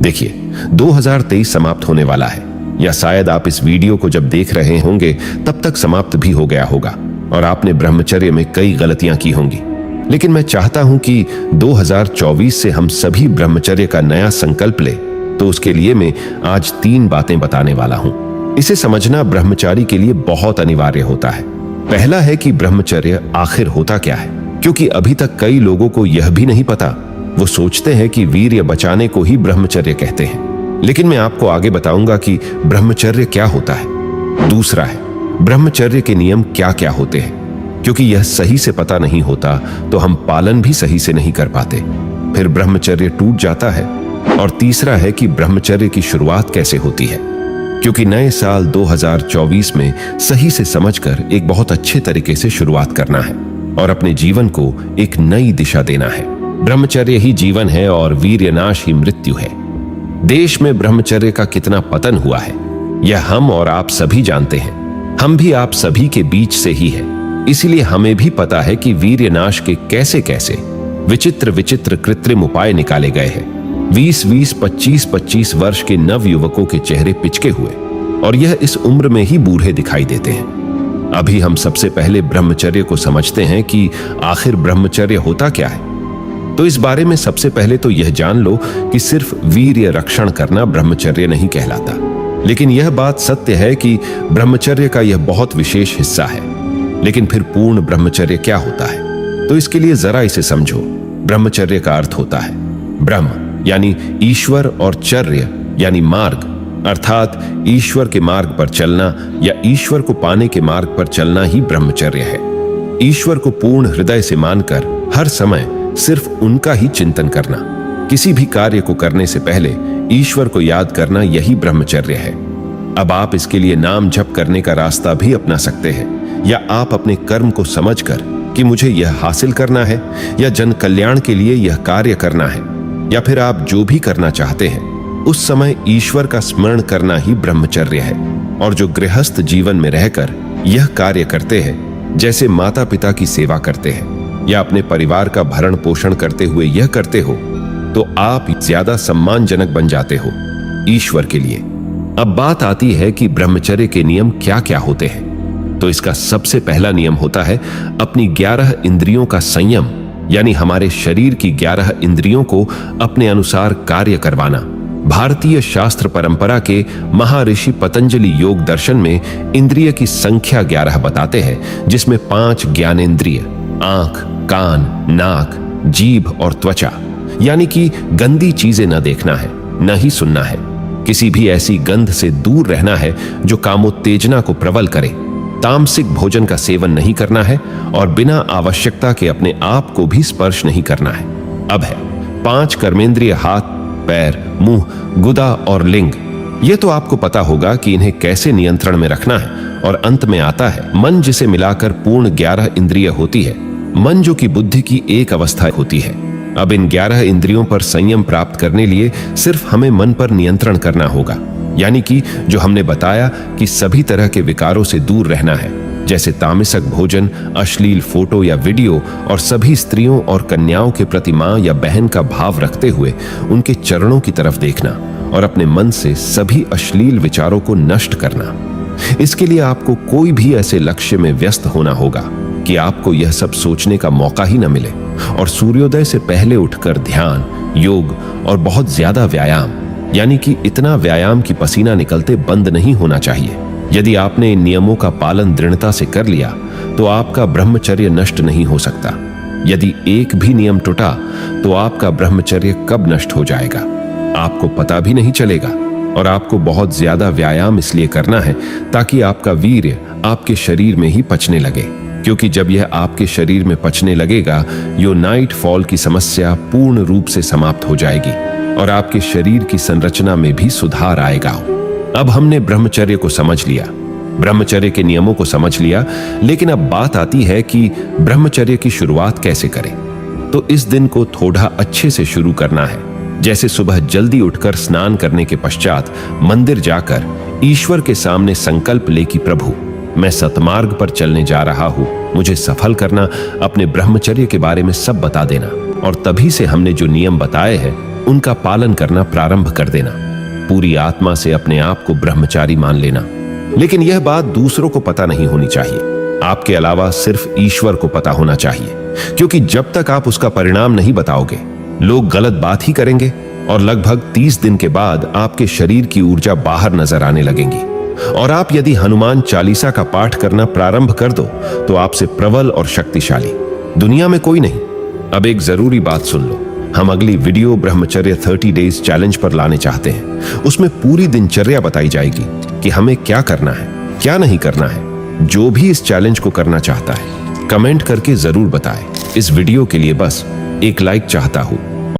देखिए, 2023 समाप्त होने वाला है, या शायद आप इस वीडियो को जब देख रहे होंगे तब तक समाप्त भी हो गया होगा और आपने ब्रह्मचर्य में कई गलतियां की होंगी। लेकिन मैं चाहता हूं कि 2024 से हम सभी ब्रह्मचर्य का नया संकल्प ले। तो उसके लिए मैं आज 3 बातें बताने वाला हूं। इसे समझना ब्रह्मचारी के लिए बहुत अनिवार्य होता है। पहला है कि ब्रह्मचर्य आखिर होता क्या है, क्योंकि अभी तक कई लोगों को यह भी नहीं पता। वो सोचते हैं कि वीर्य बचाने को ही ब्रह्मचर्य कहते हैं, लेकिन मैं आपको आगे बताऊंगा कि ब्रह्मचर्य क्या होता है। दूसरा है, ब्रह्मचर्य के नियम क्या क्या होते हैं, क्योंकि यह सही से पता नहीं होता तो हम पालन भी सही से नहीं कर पाते, फिर ब्रह्मचर्य टूट जाता है। और तीसरा है कि ब्रह्मचर्य की शुरुआत कैसे होती है, क्योंकि नए साल 2024 में सही से समझकर एक बहुत अच्छे तरीके से शुरुआत करना है और अपने जीवन को एक नई दिशा देना है। ब्रह्मचर्य ही जीवन है और वीर्यनाश ही मृत्यु है। देश में ब्रह्मचर्य का कितना पतन हुआ है यह हम और आप सभी जानते हैं। हम भी आप सभी के बीच से ही है, इसीलिए हमें भी पता है कि वीर्यनाश के कैसे कैसे विचित्र विचित्र कृत्रिम उपाय निकाले गए हैं। 20-20, 25-25 वर्ष के नव युवकों के चेहरे पिचके हुए और यह इस उम्र में ही बूढ़े दिखाई देते हैं। अभी हम सबसे पहले ब्रह्मचर्य को समझते हैं कि आखिर ब्रह्मचर्य होता क्या है। तो इस बारे में सबसे पहले तो यह जान लो कि सिर्फ वीर्य रक्षण करना ब्रह्मचर्य नहीं कहलाता, लेकिन यह बात सत्य है कि ब्रह्मचर्य का यह बहुत विशेष हिस्सा है। लेकिन फिर पूर्ण ब्रह्मचर्य क्या होता है, तो इसके लिए जरा इसे समझो। ब्रह्मचर्य का अर्थ होता है ब्रह्म यानी ईश्वर और चर्य यानी मार्ग, अर्थात ईश्वर के मार्ग पर चलना या ईश्वर को पाने के मार्ग पर चलना ही ब्रह्मचर्य है। ईश्वर को पूर्ण हृदय से मानकर हर समय सिर्फ उनका ही चिंतन करना, किसी भी कार्य को करने से पहले ईश्वर को याद करना, यही ब्रह्मचर्य है। अब आप इसके लिए नाम जप करने का रास्ता भी अपना सकते हैं, या आप अपने कर्म को समझकर कि मुझे यह हासिल करना है या जन कल्याण के लिए यह कार्य करना है, या फिर आप जो भी करना चाहते हैं उस समय ईश्वर का स्मरण करना ही ब्रह्मचर्य है। और जो गृहस्थ जीवन में रहकर यह कार्य करते हैं, जैसे माता पिता की सेवा करते हैं या अपने परिवार का भरण पोषण करते हुए यह करते हो, तो आप ज्यादा सम्मानजनक बन जाते हो ईश्वर के लिए। अब बात आती है कि ब्रह्मचर्य के नियम क्या क्या होते हैं। तो इसका सबसे पहला नियम होता है अपनी 11 इंद्रियों का संयम, यानी हमारे शरीर की 11 इंद्रियों को अपने अनुसार कार्य करवाना। भारतीय शास्त्र परंपरा के महर्षि पतंजलि योग दर्शन में इंद्रिय की संख्या 11 बताते हैं, जिसमें 5 ज्ञानेंद्रिय आंख, कान, नाक, जीभ और त्वचा, यानी कि गंदी चीजें न देखना है, न ही सुनना है। किसी भी ऐसी गंध से दूर रहना है जो कामोत्तेजना को प्रबल करे। तामसिक भोजन का सेवन नहीं करना है और बिना आवश्यकता के अपने आप को भी स्पर्श नहीं करना है। अब है 5 कर्मेंद्रिय हाथ, पैर, मुंह, गुदा और लिंग। यह तो आपको पता होगा कि इन्हें कैसे नियंत्रण में रखना है। और अंत में आता है मन, जिसे मिलाकर पूर्ण 11 इंद्रिय होती है। मन जो कि बुद्धि की एक अवस्था होती है। अब इन 11 इंद्रियों पर संयम प्राप्त करने लिए सिर्फ हमें मन पर नियंत्रण करना होगा, यानी कि जो हमने बताया कि सभी तरह के विकारों से दूर रहना है, जैसे तामसिक भोजन, अश्लील फोटो या वीडियो, और सभी स्त्रियों और कन्याओं के प्रति मां या बहन का भाव रखते हुए उनके चरणों की तरफ देखना और अपने मन से सभी अश्लील विचारों को नष्ट करना। इसके लिए आपको कोई भी ऐसे लक्ष्य में व्यस्त होना होगा कि आपको यह सब सोचने का मौका ही न मिले, और सूर्योदय से पहले उठकर ध्यान, योग और बहुत ज्यादा व्यायाम, यानी कि इतना व्यायाम कि पसीना निकलते बंद नहीं होना चाहिए। यदि आपने इन नियमों का पालन दृढ़ता से कर लिया तो आपका ब्रह्मचर्य नष्ट नहीं हो सकता। यदि एक भी नियम टूटा तो आपका ब्रह्मचर्य कब नष्ट हो जाएगा आपको पता भी नहीं चलेगा। और आपको बहुत ज्यादा व्यायाम इसलिए करना है ताकि आपका वीर्य आपके शरीर में ही पचने लगे, क्योंकि जब यह आपके शरीर में पचने लगेगा, यो नाइट फॉल की समस्या पूर्ण रूप से समाप्त हो जाएगी और आपके शरीर की संरचना में भी सुधार आएगा। अब हमने ब्रह्मचर्य को समझ लिया, ब्रह्मचर्य के नियमों को समझ लिया, लेकिन अब बात आती है कि ब्रह्मचर्य की शुरुआत कैसे करें। तो इस दिन को थोड़ा अच्छे से शुरू करना है, जैसे सुबह जल्दी उठकर स्नान करने के पश्चात मंदिर जाकर ईश्वर के सामने संकल्प ले कि प्रभु, मैं सतमार्ग पर चलने जा रहा हूं, मुझे सफल करना, अपने ब्रह्मचर्य के बारे में सब बता देना। और तभी से हमने जो नियम बताए हैं उनका पालन करना प्रारंभ कर देना। पूरी आत्मा से अपने आप को ब्रह्मचारी मान लेना। लेकिन यह बात दूसरों को पता नहीं होनी चाहिए। आपके अलावा सिर्फ ईश्वर को पता होना चाहिए, क्योंकि जब तक आप उसका परिणाम नहीं बताओगे, लोग गलत बात ही करेंगे और लगभग 30 दिन के बाद आपके शरीर की ऊर्जा बाहर नजर आने लगेंगी। और आप यदि हनुमान चालीसा का पाठ करना प्रारंभ कर दो तो आपसे प्रबल और शक्तिशाली दुनिया में कोई नहीं। अब एक जरूरी बात सुन लो। हम अगली वीडियो ब्रह्मचर्य 30 डेज चैलेंज पर लाने चाहते हैं। उसमें पूरी दिनचर्या बताई जाएगी कि हमें क्या करना है, क्या नहीं करना है। जो भी इस चैलेंज को करना चाहता है कमेंट करके जरूर बताएं। इस वीडियो के लिए बस एक लाइक चाहता हूं।